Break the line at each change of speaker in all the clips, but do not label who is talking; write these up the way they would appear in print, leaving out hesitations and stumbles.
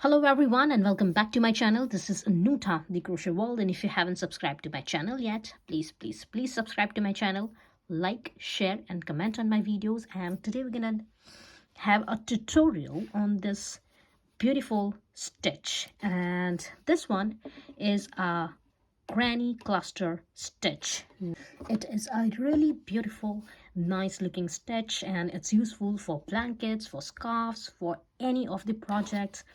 Hello everyone and welcome back to my channel. This is Anuta, the Crochet World, and if you haven't subscribed to my channel yet, please subscribe to my channel, like, share and comment on my videos. And today we're gonna have a tutorial on this beautiful stitch, and this one is a granny cluster stitch. It is a really beautiful, nice looking stitch, and it's useful for blankets, for scarves, for any of the projects.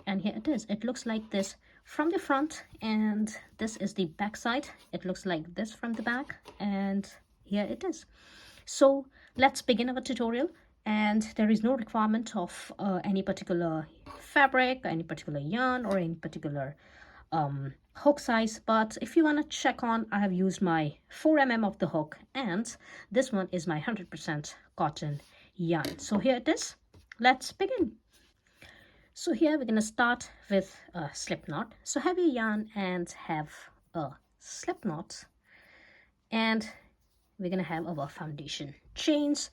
And here it is. It looks like this from the front, and this is the back side. It looks like this from the back, and here it is. So let's begin our tutorial. And there is no requirement of any particular fabric, any particular yarn, or any particular hook size. But if you want to check on, I have used my 4 mm of the hook, and this one is my 100% cotton yarn. So here it is. Let's begin. So here we're going to start with a slip knot. So have your yarn and have a slip knot, and we're going to have our foundation chains.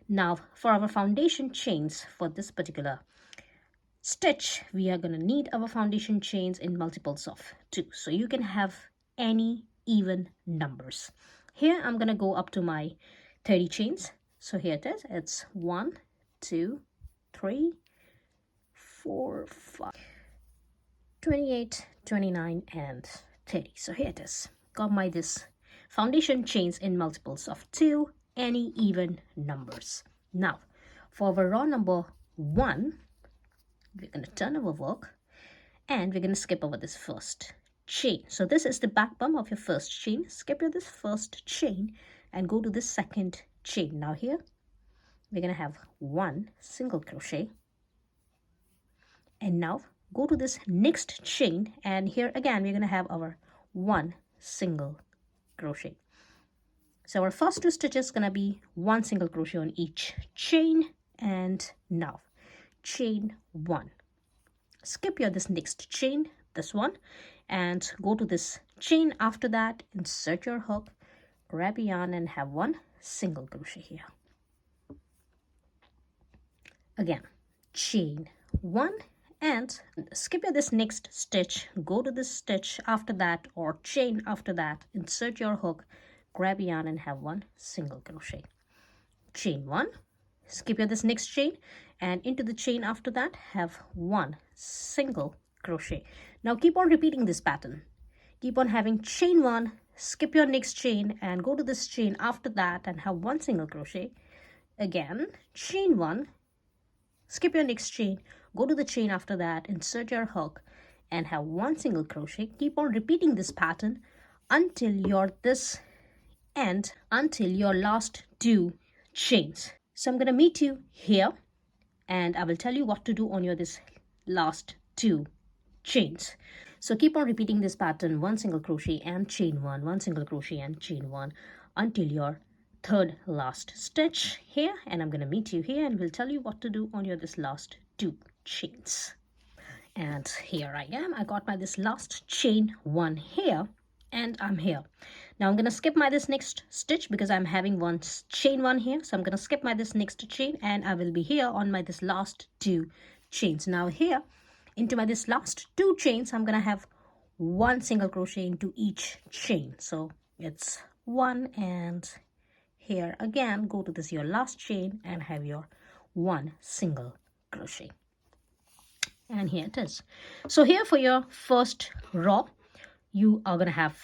Now for our foundation chains for this particular stitch, we are going to need our foundation chains in multiples of 2. So you can have any even numbers. Here I'm going to go up to my 30 chains. So here it is. It's 1, 2, 3, 4, 5, 28, 29 and 30. So here it is. Got my this foundation chains in multiples of 2, any even numbers. Now for our row number 1, we're going to turn our work and we're going to skip over this first chain. So this is the back bump of your first chain. Skip over this first chain and go to the second chain. Now here we're going to have 1 single crochet, and now go to this next chain, and here again we're going to have our 1 single crochet. So our first 2 stitches is going to be 1 single crochet on each chain, and now chain 1. Skip your this next chain, this one, and go to this chain after that, insert your hook, grab your yarn and have 1 single crochet here. Again, chain 1 and skip your this next stitch, go to this stitch after that or chain after that, insert your hook, grab your yarn and have 1 single crochet. Chain 1, skip your this next chain and into the chain after that have 1 single crochet. Now keep on repeating this pattern. Keep on having chain 1, skip your next chain and go to this chain after that and have 1 single crochet. Again, chain 1, skip your next chain, go to the chain after that, insert your hook and have 1 single crochet. Keep on repeating this pattern until your this end, until your last 2 chains. So I'm going to meet you here and I will tell you what to do on your this last 2 chains. So keep on repeating this pattern, 1 single crochet and chain 1, 1 single crochet and chain 1 until your third last stitch here, and I'm going to meet you here and will tell you what to do on your this last 2 chains. And here I am. I got my this last chain 1 here and I'm here. Now I'm going to skip my this next stitch because I'm having 1 chain 1 here. So I'm going to skip my this next chain and I will be here on my this last 2 chains. Now here into my this last 2 chains, I'm going to have 1 single crochet into each chain. So it's 1, and here again go to this your last chain and have your 1 single crochet. And here it is. So here for your first row, you are going to have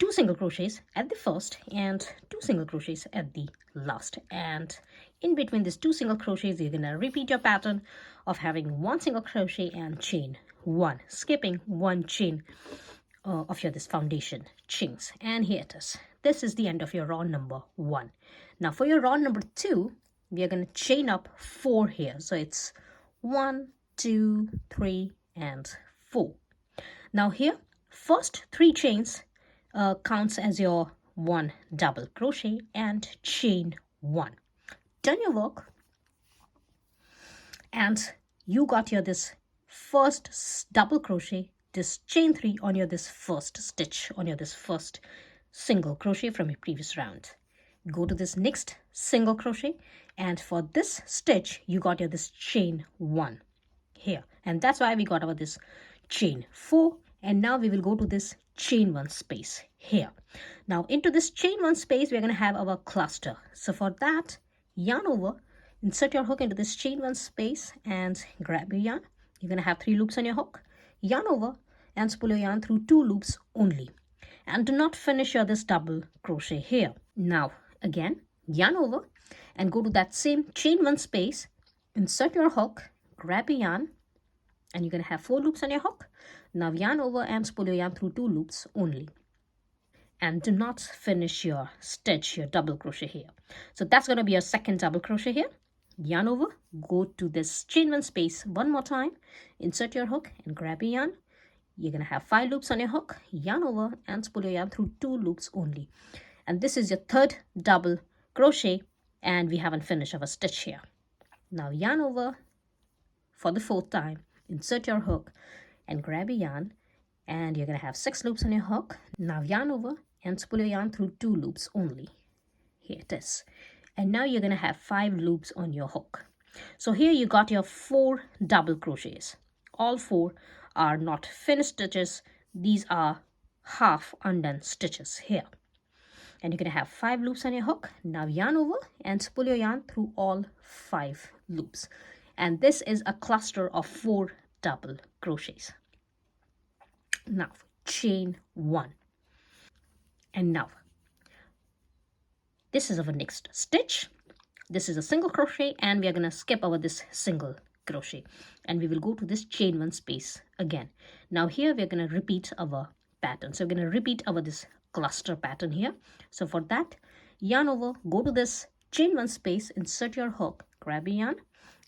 2 single crochets at the first and 2 single crochets at the last, and in between these 2 single crochets you're going to repeat your pattern of having 1 single crochet and chain 1, skipping 1 chain of your this foundation chains. And here it is. This is the end of your row number 1. Now for your row number 2, we are going to chain up 4 here. So it's 1, 2, 3 and 4. Now here first 3 chains counts as your 1 double crochet and chain 1. Turn your work and you got your this first double crochet, this chain 3 on your this first stitch, on your this first single crochet from your previous round. Go to this next single crochet and for this stitch you got your this chain 1. here, and that's why we got our this chain 4. And now we will go to this chain 1 space here. Now into this chain 1 space we're going to have our cluster. So for that, yarn over, insert your hook into this chain 1 space and grab your yarn. You're going to have 3 loops on your hook, yarn over and spool your yarn through 2 loops only, and do not finish your this double crochet here. Now again, yarn over and go to that same chain 1 space, insert your hook, grab your yarn, and you're going to have 4 loops on your hook. Now yarn over and spool your yarn through 2 loops only, and do not finish your stitch, your double crochet here. So that's going to be your second double crochet here. Yarn over, go to this chain 1 space one more time, insert your hook and grab your yarn. You're going to have 5 loops on your hook, yarn over and spool your yarn through 2 loops only, and this is your third double crochet, and we haven't finished our stitch here. Now yarn over for the 4th time, insert your hook and grab a yarn, and you're going to have 6 loops on your hook. Now yarn over and spool your yarn through 2 loops only. Here it is. And now you're going to have 5 loops on your hook. So here you got your 4 double crochets. All 4 are not finished stitches. These are half undone stitches here. And you're going to have 5 loops on your hook. Now yarn over and spool your yarn through all 5 loops. And this is a cluster of 4 double crochets. Now chain 1, and now this is our next stitch. This is a single crochet, and we are going to skip over this single crochet, and we will go to this chain 1 space again. Now here we are going to repeat our pattern. So we're going to repeat our this cluster pattern here. So for that, yarn over, go to this chain 1 space, insert your hook, grab a yarn,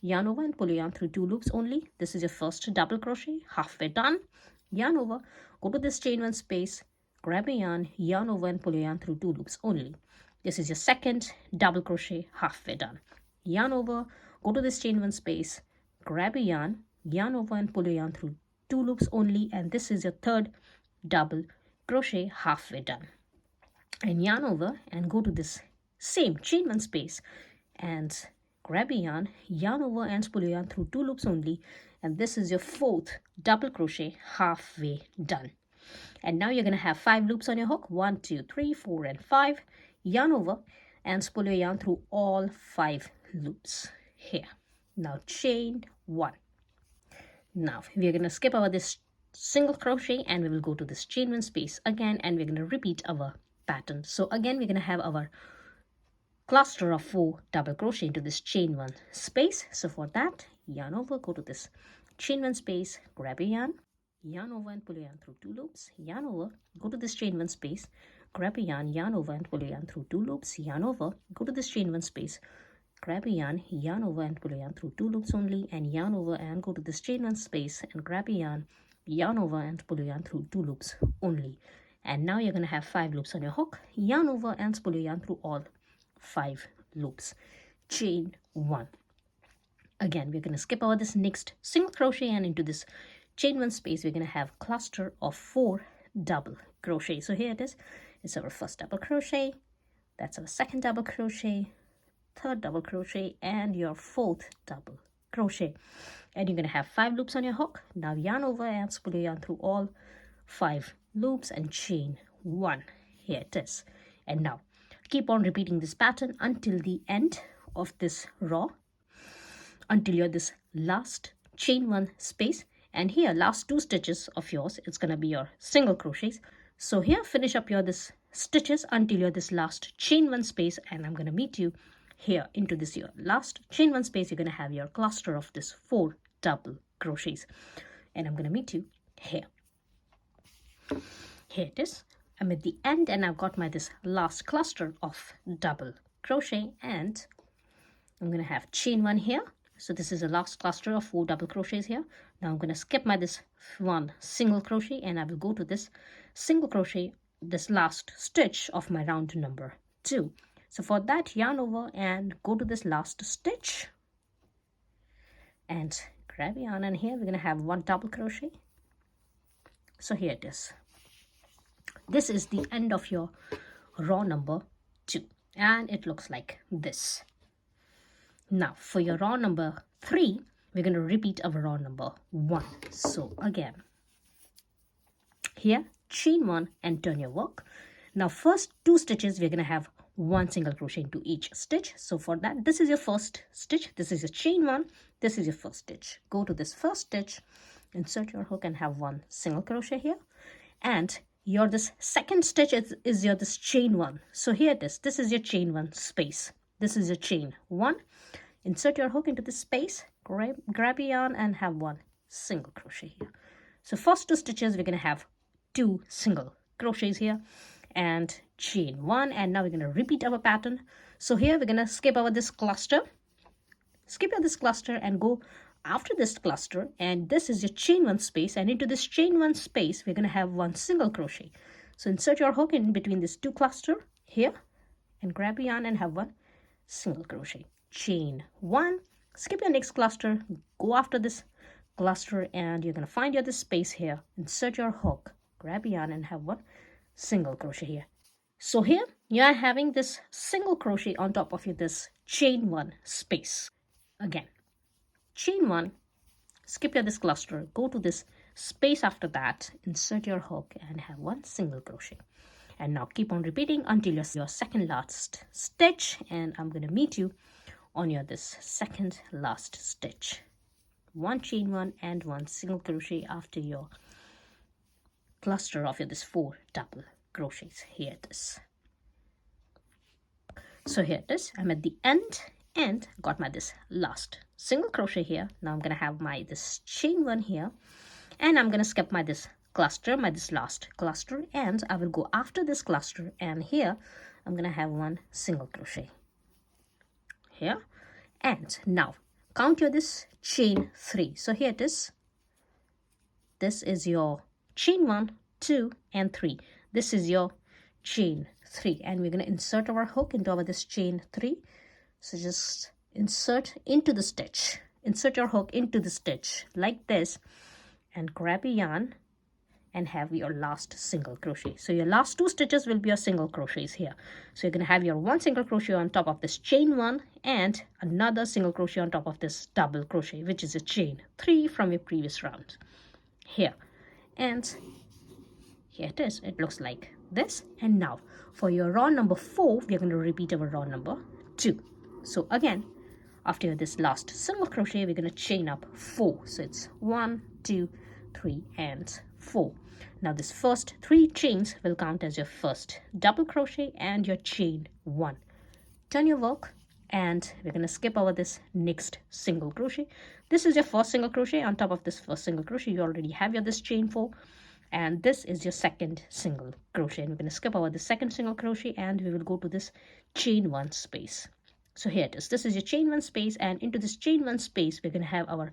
yarn over and pull your yarn through 2 loops only. This is your first double crochet, halfway done. Yarn over, go to this chain 1 space, grab a yarn over and pull your yarn through 2 loops only. This is your second double crochet, halfway done. Yarn over, go to this chain 1 space, grab a yarn over and pull your yarn through 2 loops only, and this is your third double crochet, halfway done. And yarn over and go to this same chain 1 space and grab a yarn over and spool your yarn through 2 loops only, and this is your 4th double crochet, halfway done. And now you're going to have 5 loops on your hook, 1, 2, 3, 4 and 5. Yarn over and spool your yarn through all 5 loops here. Now chain 1. Now we're going to skip over this single crochet and we will go to this chain 1 space again, and we're going to repeat our pattern. So again we're going to have our cluster of 4 double crochet into this chain 1 space. So for that, yarn over, go to this chain 1 space, grab a yarn over and pull your yarn through 2 loops, yarn over, go to this chain 1 space, grab a yarn over and pull your yarn through 2 loops, yarn over, go to this chain 1 space, grab a yarn over and pull your yarn through 2 loops only, and yarn over and go to this chain 1 space and grab a yarn over and pull your yarn through 2 loops only. And now you're going to have 5 loops on your hook, yarn over and spool your yarn through all 5 loops. Chain 1. Again, we're going to skip over this next single crochet, and into this chain 1 space we're going to have cluster of 4 double crochet. So here it is. It's our first double crochet, that's our second double crochet, third double crochet, and your 4th double crochet. And you're going to have 5 loops on your hook. Now yarn over and spool your yarn through all 5 loops and chain 1. Here it is. And now keep on repeating this pattern until the end of this row, until you're this last chain 1 space. And here last 2 stitches of yours, it's going to be your single crochets. So here finish up your this stitches until you're this last chain 1 space, and I'm going to meet you here into this your last chain 1 space. You're going to have your cluster of this 4 double crochets, and I'm going to meet you here. Here it is. I'm at the end, and I've got my this last cluster of double crochet, and I'm going to have chain 1 here. So this is the last cluster of 4 double crochets here. Now I'm going to skip my this 1 single crochet, and I will go to this single crochet, this last stitch of my round number 2. So for that, yarn over and go to this last stitch and grab yarn, and here we're going to have 1 double crochet. So here it is. This is the end of your row number 2, and it looks like this. Now for your row number 3, we're going to repeat our row number 1. So again, here chain 1 and turn your work. Now first 2 stitches we're going to have 1 single crochet into each stitch. So for that, this is your first stitch, this is your chain 1, this is your first stitch. Go to this first stitch, insert your hook and have 1 single crochet here, and your this second stitch is your this chain 1. So here it is, this is your chain 1 space, this is your chain 1. Insert your hook into this space, grab your yarn and have 1 single crochet here. So first 2 stitches we're going to have 2 single crochets here and chain 1, and now we're going to repeat our pattern. So here we're going to skip over this cluster, and go after this cluster, and this is your chain 1 space, and into this chain 1 space we're going to have 1 single crochet. So insert your hook in between these 2 cluster here and grab your yarn and have 1 single crochet, chain 1, skip your next cluster, go after this cluster, and you're going to find your this space here, insert your hook, grab your yarn and have 1 single crochet here. So here you are having this single crochet on top of your this chain 1 space. Again, chain 1, skip your this cluster, go to this space after that, insert your hook and have 1 single crochet. And now keep on repeating until your second last stitch, and I'm going to meet you on your this second last stitch. 1 chain 1 and 1 single crochet after your cluster of your this 4 double crochets. Here it is. So here it is, I'm at the end and got my this last single crochet here. Now I'm going to have my this chain 1 here, and I'm going to skip my this cluster, my this last cluster, and I will go after this cluster, and here I'm going to have 1 single crochet here. And now count your this chain 3. So here it is, this is your chain 1, 2 and 3, this is your chain 3, and we're going to insert our hook into our this chain 3. So just insert into the stitch, insert your hook into the stitch like this, and grab a yarn and have your last single crochet. So your last 2 stitches will be your single crochets here. So you're going to have your 1 single crochet on top of this chain 1 and another single crochet on top of this double crochet, which is a chain 3 from your previous round here. And here it is, it looks like this. And now for your row number 4, we're going to repeat our row number 2. So again, after this last single crochet, we're going to chain up 4. So it's 1, 2, 3 and 4. Now this first 3 chains will count as your first double crochet and your chain 1. Turn your work, and we're going to skip over this next single crochet. This is your first single crochet. On top of this first single crochet, you already have your this chain 4, and this is your second single crochet, and we're going to skip over the second single crochet, and we will go to this chain 1 space. So here it is, this is your chain 1 space, and into this chain 1 space we're going to have our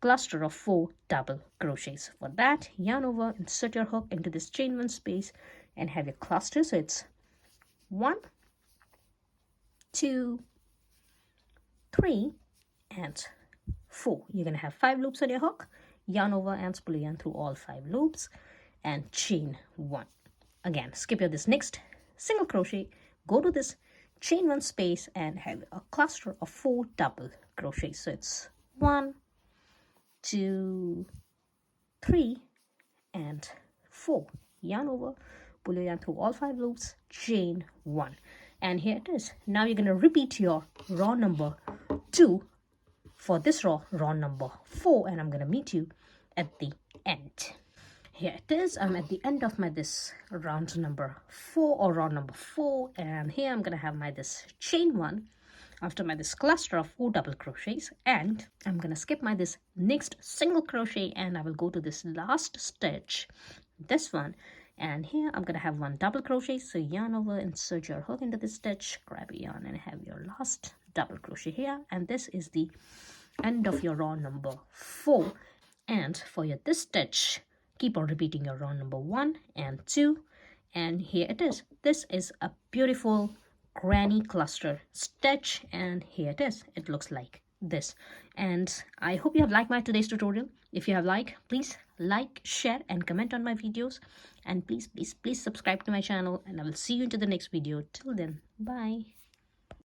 cluster of 4 double crochets. For that, yarn over, insert your hook into this chain 1 space and have your cluster. So it's 1, 2, 3 and 4. You're going to have 5 loops on your hook, yarn over and spool yarn through all 5 loops and chain 1. Again, skip your this next single crochet, go to this chain 1 space and have a cluster of 4 double crochets. So it's 1, 2, 3 and 4. Yarn over, pull your yarn through all 5 loops, chain 1. And here it is. Now you're going to repeat your row number 2 for this row number 4, and I'm going to meet you at the end. Here it is, I'm at the end of my this round number 4 or row number 4, and here I'm going to have my this chain 1 after my this cluster of 4 double crochets, and I'm going to skip my this next single crochet, and I will go to this last stitch, this one, and here I'm going to have 1 double crochet. So yarn over, insert your hook into this stitch, grab a yarn and have your last double crochet here, and this is the end of your row number 4. And for your this stitch, keep on repeating your row number 1 and 2, and here it is. This is a beautiful granny cluster stitch, and here it is, it looks like this. And I hope you have liked my today's tutorial. If you have liked, please like, share and comment on my videos, and please subscribe to my channel, and I will see you into the next video. Till then, bye.